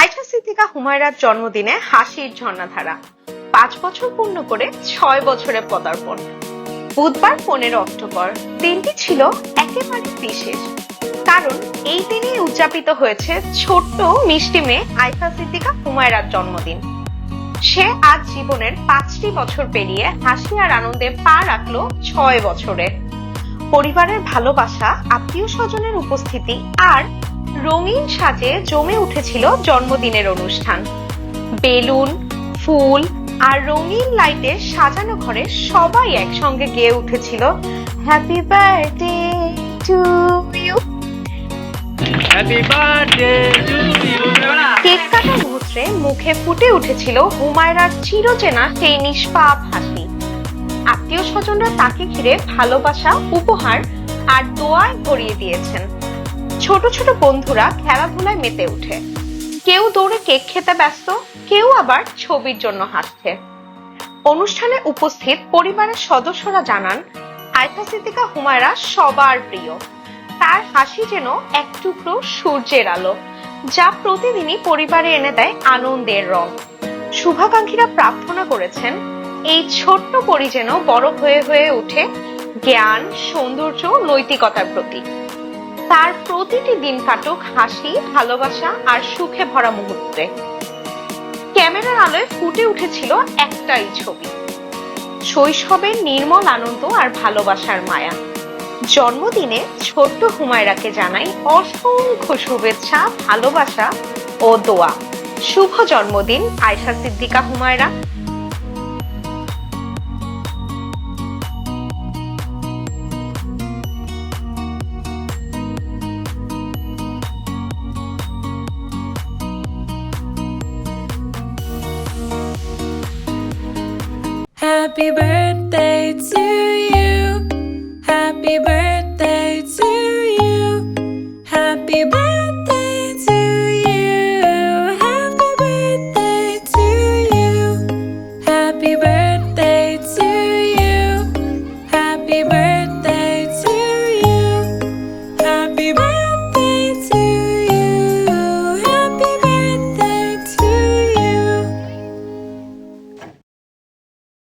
আয়েশা সিদ্দিকা হুমায়রার জন্মদিনে হাসির ঝর্ণাধারা। 5 বছর পূর্ণ করে 6 বছরে পদার্পণ। বুধবার 15 অক্টোবর দিনটি ছিল একেবারে বিশেষ, কারণ এই দিনেই উদযাপিত হয়েছে ছোট্ট মিষ্টি মেয়ে আয়েশা সিদ্দিকা হুমায়রার জন্মদিন। সে আজ জীবনের 5টি বছর পেরিয়ে হাসি আর আনন্দে পা রাখলো 6 বছরে। পরিবারের ভালোবাসা, আত্মীয় স্বজনের উপস্থিতি আর রঙিন সাজে জমে উঠেছিল জন্মদিনের অনুষ্ঠান। বেলুন, ফুল আর রঙিন লাইটে সাজানো ঘরে সবাই একসঙ্গে গেয়ে উঠেছিল happy birthday to you. Happy birthday to you. Cake কাটার মুহূর্তে মুখে ফুটে উঠেছিল হুমায়রার চিরচেনা সেই নিষ্পাপ হাসি। আত্মীয় স্বজনরা তাকে ঘিরে ভালোবাসা, উপহার আর দোয়ায় ভরিয়ে দিয়েছেন। ছোট ছোট বন্ধুরা খেলাধুলায় মেতে উঠে, কেউ দৌড়ে কেক খেতে ব্যস্ত, কেউ আবার ছবির জন্য হাসছে। অনুষ্ঠানে উপস্থিত পরিবারের সদস্যরা জানান, আয়েশা সিদ্দিকা হুমায়রা সবার প্রিয়। তার হাসি যেন এক টুকরো সূর্যের আলো, যা প্রতিদিনই পরিবারে এনে দেয় আনন্দের রং। শুভাকাঙ্ক্ষীরা প্রার্থনা করেছেন, এই ছোট্ট পরি যেন বড় হয়ে হয়ে ওঠে জ্ঞান, সৌন্দর্য, নৈতিকতার প্রতীক। তার প্রতিটি দিন কাটুক হাসি, ভালোবাসা আর সুখে ভরা মুহূর্তে। ক্যামেরার আলোয় ফুটে উঠেছিল একটাই ছবি, শৈশবের নির্মল আনন্দ আর ভালোবাসার মায়া। জন্মদিনে ছোট্ট হুমায়রাকে জানাই অসংখ্য শুভেচ্ছা, ভালোবাসা ও দোয়া। শুভ জন্মদিন Ayesha Siddika Humaira. Happy birthday to